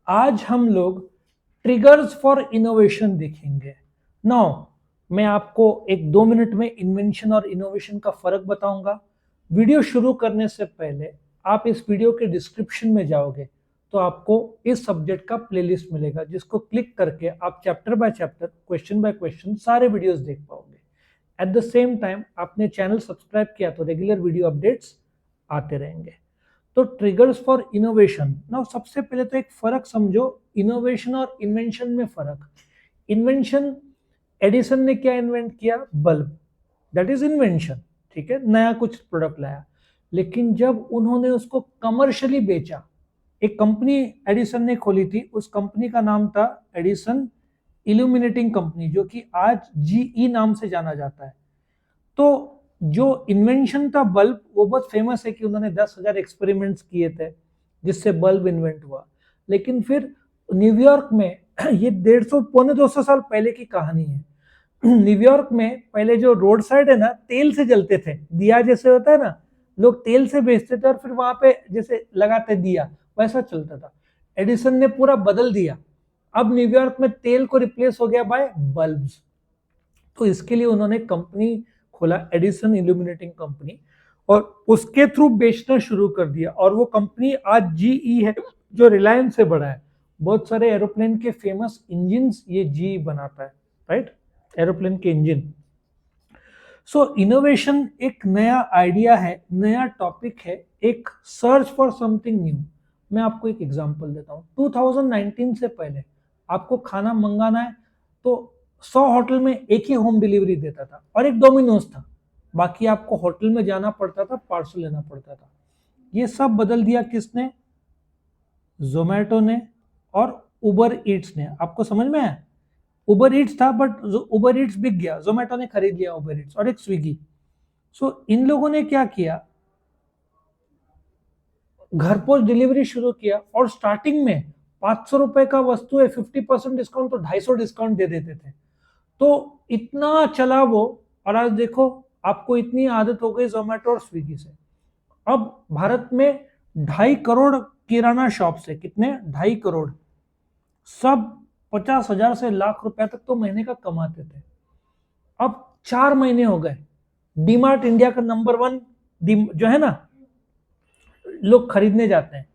आज हम लोग ट्रिगर्स फॉर इनोवेशन देखेंगे। नाउ मैं आपको एक 2 मिनट में इन्वेंशन और इनोवेशन का फर्क बताऊंगा। वीडियो शुरू करने से पहले आप इस वीडियो के डिस्क्रिप्शन में जाओगे तो आपको इस सब्जेक्ट का प्लेलिस्ट मिलेगा, जिसको क्लिक करके आप chapter by chapter, question by question सारे वीडियोस देख पाओगे। एट द सेम टाइम आपने चैनल सब्सक्राइब किया तो रेगुलर वीडियो अपडेट्स आते रहेंगे। तो ट्रिगर्स फॉर इनोवेशन, ना सबसे पहले तो एक फर्क समझो, इनोवेशन और इन्वेंशन में फर्क। इन्वेंशन, एडिसन ने क्या इन्वेंट किया? Bulb, that is invention. ठीक है, नया कुछ प्रोडक्ट लाया। लेकिन जब उन्होंने उसको कमर्शियली बेचा, एक कंपनी एडिसन ने खोली थी, उस कंपनी का नाम था एडिसन इल्यूमिनेटिंग कंपनी, जो कि आज जीई नाम से जाना जाता है। तो जो इन्वेंशन था बल्ब, वो बहुत फेमस है कि उन्होंने 10,000 एक्सपेरिमेंट्स किए थे जिससे बल्ब इन्वेंट हुआ। लेकिन फिर न्यूयॉर्क में ये 150 पौने 200 साल पहले की कहानी है। न्यूयॉर्क में पहले जो रोड साइड है ना, तेल से जलते थे, दिया जैसे होता है ना, लोग तेल से बेचते थे और फिर वहां पे जैसे लगाते दिया, वैसा चलता था। एडिसन ने पूरा बदल दिया। अब न्यूयॉर्क में तेल को रिप्लेस हो गया बाय बल्ब्स। तो इसके लिए उन्होंने कंपनी खोला, एडिसन इल्यूमिनेटिंग कंपनी, और उसके थ्रू बेचना शुरू कर दिया। और वो कंपनी आज जीई है, जो रिलायंस से बड़ा है। बहुत सारे एरोप्लेन के फेमस इंजन ये जीई बनाता है, राइट, एरोप्लेन के इंजन। सो इनोवेशन एक नया आइडिया है, नया टॉपिक है, एक सर्च फॉर समथिंग न्यू। मैं आपको एक एग्जांपल देता हूँ। 2019 से पहले आपको खाना मंगाना है तो 100 होटल में एक ही होम डिलीवरी देता था और एक डोमिनोज था। बाकी आपको होटल में जाना पड़ता था, पार्सल लेना पड़ता था। ये सब बदल दिया किसने? जोमेटो ने और उबर ईट्स ने। आपको समझ में आया? उबर ईट्स था, बट उबर ईट्स बिक गया, जोमेटो ने खरीद लिया उबर ईट्स, और एक स्विगी। सो इन लोगों ने क्या किया, घर पहुंच डिलीवरी शुरू किया। और स्टार्टिंग में 500 रुपए का वस्तु है, 50% डिस्काउंट तो 250 डिस्काउंट दे देते थे। तो इतना चला वो, और आज देखो आपको इतनी आदत हो गई जोमेटो और स्विगी से। अब भारत में 2.5 करोड़ किराना शॉप है। कितने? 2.5 करोड़। सब 50,000 से लाख रुपए तक तो महीने का कमाते थे। अब 4 महीने हो गए, डीमार्ट इंडिया का नंबर 1 जो है ना, लोग खरीदने जाते हैं,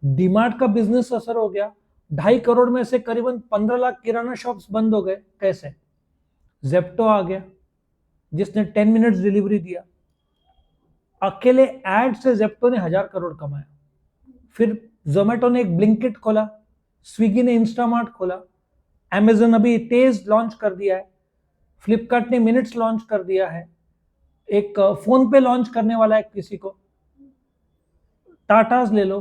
डीमार्ट का बिजनेस असर हो गया। 2.5 करोड़ में से करीबन 15 लाख किराना शॉप्स बंद हो गए। कैसे? जेप्टो आ गया, जिसने 10 मिनट्स डिलीवरी दिया। अकेले एड से जेप्टो ने 1,000 करोड़ कमाया। फिर जोमेटो ने एक ब्लिंकिट खोला, स्विगी ने इंस्टामार्ट खोला, अमेजन अभी तेज लॉन्च कर दिया है, फ्लिपकार्ट ने मिनट्स लॉन्च कर दिया है, एक फोन पे लॉन्च करने वाला है किसी को, टाटाज ले लो,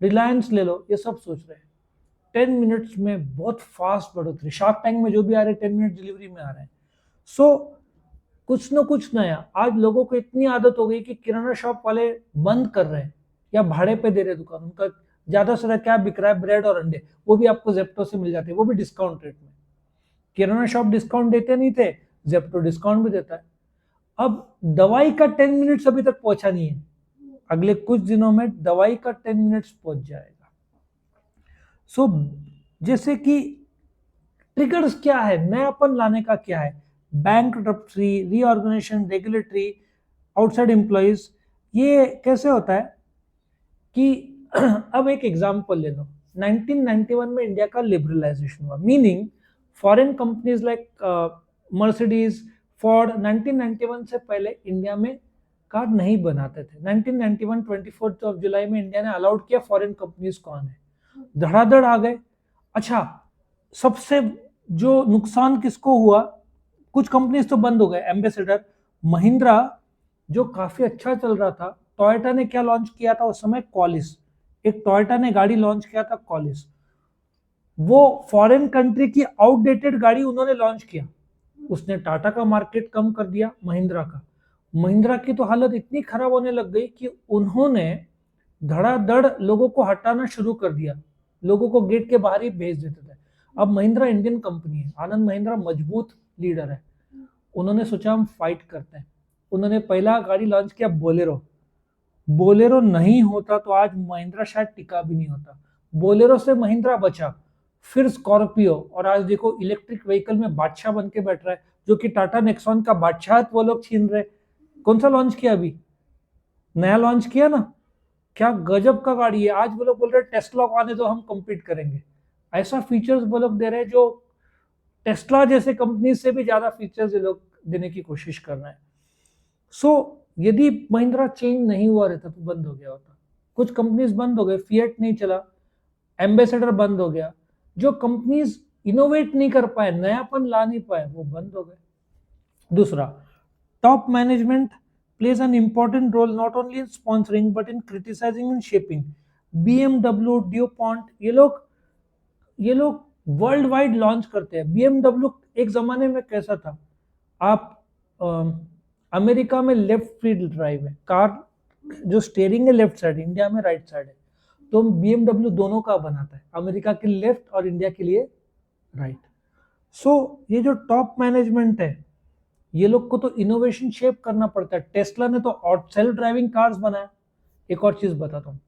रिलायंस ले लो, ये सब सोच रहे हैं 10 मिनट्स में बहुत फास्ट बढ़ोतरी। शार्क टैंक में जो भी आ रहे हैं 10 मिनट डिलीवरी में आ रहे हैं। सो कुछ ना कुछ नया। आज लोगों को इतनी आदत हो गई कि किराना शॉप वाले बंद कर रहे हैं या भाड़े पे दे रहे हैं दुकान। उनका ज्यादा से ज्यादा क्या बिक रहा है? ब्रेड और अंडे, वो भी आपको जेप्टो से मिल जाते हैं, वो भी डिस्काउंट रेट में। किराना शॉप डिस्काउंट देते नहीं थे, जेप्टो डिस्काउंट भी देता है। अब दवाई का 10 मिनट्स अभी तक पहुंचा नहीं है, अगले कुछ दिनों में दवाई का 10 मिनट्स पहुंच जाएगा। सो जैसे कि ट्रिगर्स क्या है, नयापन लाने का क्या है? Bankruptcy, reorganisation, regulatory, outside employees. ये कैसे होता है कि अब एक एग्जांपल ले लो। 1991 में इंडिया का लिबरलाइजेशन हुआ, meaning foreign companies like Mercedes, Ford 1991 से पहले इंडिया में कार नहीं बनाते थे। 1991 24 जुलाई में इंडिया ने अलाउड किया फॉरेन कंपनीज को आने, धड़ाधड़ आ गए। अच्छा, सबसे जो नुकसान किसको हुआ? कुछ कंपनीज तो बंद हो गए। एम्बेसडर, महिंद्रा जो काफी अच्छा चल रहा था, टोयोटा ने क्या लॉन्च किया था उस समय? कॉलिस। एक टोयोटा ने गाड़ी लॉन्च किया था कॉलिस, वो फॉरेन कंट्री की आउटडेटेड गाड़ी उन्होंने लॉन्च किया। उसने टाटा का मार्केट कम कर दिया, महिंद्रा का। महिंद्रा की तो हालत इतनी खराब होने लग गई कि उन्होंने धड़ाधड़ लोगों को हटाना शुरू कर दिया, लोगों को गेट के बाहर ही भेज देते थे। अब महिंद्रा इंडियन कंपनी है, आनंद महिंद्रा मजबूत लीडर है। उन्होंने सोचा हम फाइट करते हैं। उन्होंने पहला गाड़ी लॉन्च किया बोलेरो। बोलेरो नहीं होता तो आज महिंद्रा शायद टिका भी नहीं होता। बोलेरो से महिंद्रा बचा, फिर स्कॉर्पियो, और आज देखो इलेक्ट्रिक व्हीकल में बादशाह बन के बैठ रहा है, जो कि टाटा नेक्सॉन का बादशाहत वो लोग छीन रहे। कौन सा लॉन्च किया अभी, नया लॉन्च किया ना, क्या गजब का गाड़ी है। आज वो लोग बोल रहे हैं टेस्ला को आने दो, हम compete करेंगे। ऐसा फीचर्स वो लोग दे रहे हैं जो टेस्ला जैसे कंपनी से भी ज्यादा फीचर्स ये लोग देने की कोशिश कर रहे हैं। सो यदि महिंद्रा चेंज नहीं हुआ रहता तो बंद हो गया होता। कुछ कंपनीज बंद हो गए, फिएट नहीं चला, एम्बेसडर बंद हो गया। जो कंपनीज इनोवेट नहीं कर पाए, नयापन ला नहीं पाए, वो बंद हो गए। दूसरा, top management plays an important role not only in sponsoring but in criticizing and shaping. BMW, DuPont, ये लोग वर्ल्ड वाइड लॉन्च करते हैं। BMW एक जमाने में कैसा था, आप अमेरिका में लेफ्ट व्हील ड्राइव है कार, जो स्टीयरिंग है लेफ्ट साइड, इंडिया में राइट साइड है। तो BMW दोनों का बनाता है, अमेरिका के लेफ्ट और इंडिया के लिए राइट। सो ये जो टॉप मैनेजमेंट है, ये लोग को तो इनोवेशन शेप करना पड़ता है। टेस्ला ने तो सेल्फ ड्राइविंग कार्स बनाया। एक और चीज बताता हूँ,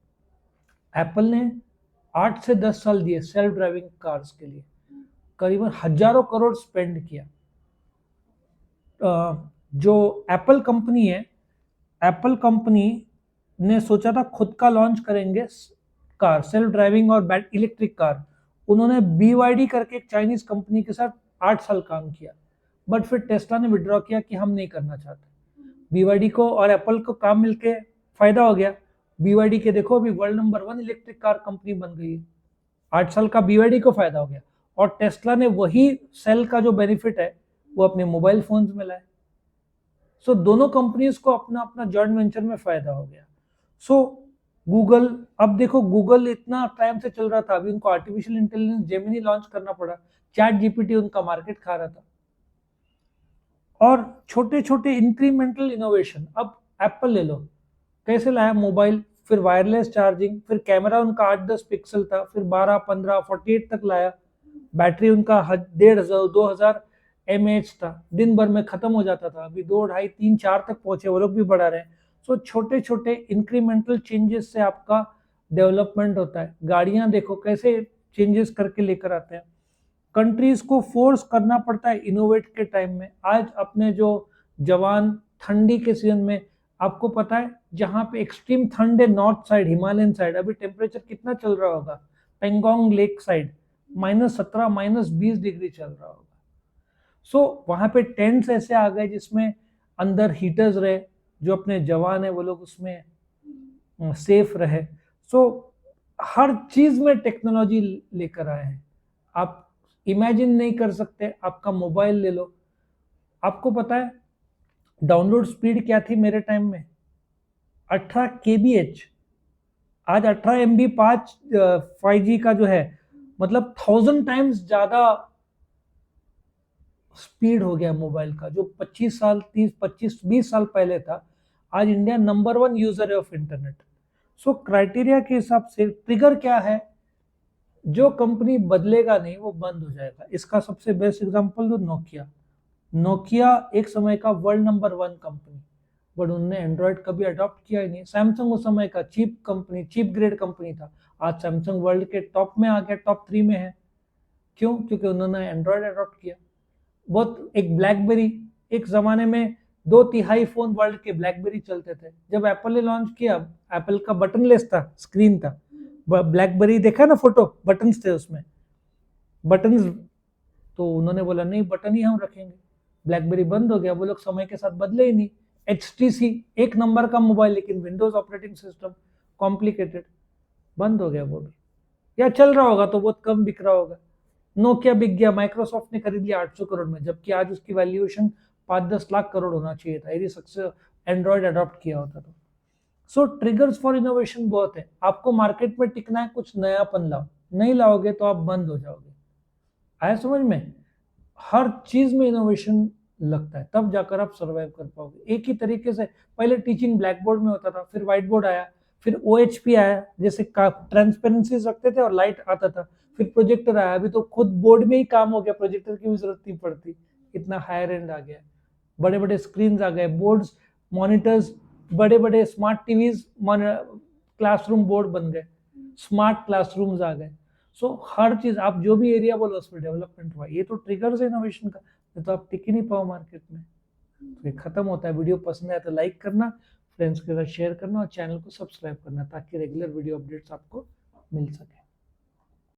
एप्पल ने 8 से 10 साल दिए सेल्फ ड्राइविंग कार्स के लिए, करीबन हजारों करोड़ स्पेंड किया। जो एप्पल कंपनी है, एप्पल कंपनी ने सोचा था खुद का लॉन्च करेंगे कार, सेल्फ ड्राइविंग और इलेक्ट्रिक कार। उन्होंने BYD करके एक चाइनीज कंपनी के साथ 8 साल काम किया, बट फिर टेस्ला ने विड्रॉ किया कि हम नहीं करना चाहते। BYD को और एप्पल को काम मिलके फायदा हो गया। BYD के देखो अभी world number 1 electric car company बन गई है। 8 साल का BYD को फायदा हो गया, और टेस्ला ने वही सेल का जो बेनिफिट है वो अपने मोबाइल फोन्स में लाए। सो दोनों कंपनीज को अपना अपना जॉइंट वेंचर में फायदा हो गया। सो गूगल, अब देखो गूगल इतना टाइम से चल रहा था, अभी उनको आर्टिफिशियल इंटेलिजेंस जेमिनी लॉन्च करना पड़ा, चैट जीपीटी उनका मार्केट खा रहा था। और छोटे छोटे इंक्रीमेंटल इनोवेशन, अब एप्पल ले लो, कैसे लाया मोबाइल, फिर वायरलेस चार्जिंग, फिर कैमरा उनका 8-10 पिक्सल था, फिर 12, 15, 48 तक लाया। बैटरी उनका 1,500, 2,000 mAh था, दिन भर में खत्म हो जाता था। अभी 2, 2.5, 3, 4 तक पहुंचे, वो लोग भी बढ़ा रहे हैं। सो छोटे छोटे इंक्रीमेंटल चेंजेस से आपका डेवलपमेंट होता है। गाड़ियां देखो कैसे चेंजेस करके लेकर आते हैं। कंट्रीज को फोर्स करना पड़ता है इनोवेट के टाइम में। आज अपने जो जवान ठंडी के सीजन में, आपको पता है जहां पे एक्सट्रीम ठंड है नॉर्थ साइड, हिमालयन साइड, अभी टेम्परेचर कितना चल रहा होगा, पेंगोंग लेक साइड -17, -20 डिग्री चल रहा होगा। सो वहां पे टेंट्स ऐसे आ गए जिसमें अंदर हीटर्स रहे, जो अपने जवान है वो लोग उसमें सेफ रहे। सो हर चीज में टेक्नोलॉजी लेकर आए हैं। आप इमेजिन नहीं कर सकते, आपका मोबाइल ले लो, आपको पता है डाउनलोड स्पीड क्या थी मेरे टाइम में, 18 kbh। आज 18 MB 5G का जो है, मतलब 1000 टाइम्स ज्यादा स्पीड हो गया मोबाइल का। जो 25 साल 30 25 20 साल पहले था, आज इंडिया नंबर 1 यूजर है ऑफ इंटरनेट। सो क्राइटेरिया के हिसाब से ट्रिगर क्या है, जो कंपनी बदलेगा नहीं वो बंद हो जाएगा। इसका सबसे बेस्ट एग्जांपल दो, नोकिया। नोकिया एक समय का वर्ल्ड नंबर 1 कंपनी, बट उन्होंने एंड्रॉयड कभी अडॉप्ट किया ही नहीं। सैमसंग उस समय का cheap company, cheap grade company था, आज सैमसंग वर्ल्ड के टॉप में आ गया, टॉप 3 में है। क्यों? क्योंकि उन्होंने एंड्रॉयड अडॉप्ट किया। बहुत एक ब्लैकबेरी, एक जमाने में 2/3 फोन वर्ल्ड के ब्लैकबेरी चलते थे। जब एप्पल ने लॉन्च किया, एप्पल का बटनलेस था, स्क्रीन था। ब्लैकबेरी देखा ना फोटो, बटन्स थे उसमें, बटन्स। तो उन्होंने बोला नहीं, बटन ही हम रखेंगे। ब्लैकबेरी बंद हो गया, वो लोग समय के साथ बदले ही नहीं। HTC एक नंबर का मोबाइल, लेकिन विंडोज ऑपरेटिंग सिस्टम कॉम्प्लिकेटेड, बंद हो गया वो भी। या चल रहा होगा तो बहुत कम बिक रहा होगा। नोकिया बिक गया, माइक्रोसॉफ्ट ने खरीद लिया 800 करोड़ में, जबकि आज उसकी वैल्यूएशन 5-10 लाख करोड़ होना चाहिए था यदि सक्सेस एंड्रॉयड अडॉप्ट किया होता तो। सो ट्रिगर्स फॉर इनोवेशन बहुत है। आपको मार्केट में टिकना है, कुछ नयापन लाओ, नहीं लाओगे तो आप बंद हो जाओगे। आया समझ में? हर चीज में इनोवेशन लगता है, तब जाकर आप सर्वाइव कर पाओगे। एक ही तरीके से पहले टीचिंग ब्लैक बोर्ड में होता था, फिर व्हाइट बोर्ड आया, फिर OHP आया, जैसे ट्रांसपेरेंसी रखते थे और लाइट आता था, फिर प्रोजेक्टर आया। अभी तो खुद बोर्ड में ही काम हो गया, प्रोजेक्टर की भी जरूरत नहीं पड़ती, इतना हायर एंड आ गया। बड़े बड़े स्क्रीन आ गए, बोर्ड्स, मॉनिटर्स, बड़े बड़े स्मार्ट टीवीज क्लासरूम बोर्ड बन गए। स्मार्ट क्लासरूम्स आ गए। सो हर चीज आप जो भी एरिया बोलो उसमें डेवलपमेंट हुआ। ये तो ट्रिगर्स है इनोवेशन का, नहीं तो आप टिक ही नहीं पाओ मार्केट में। तो ये खत्म होता है। वीडियो पसंद आया तो लाइक करना, फ्रेंड्स के साथ शेयर करना और चैनल को सब्सक्राइब करना ताकि रेगुलर वीडियो अपडेट्स आपको मिल सके।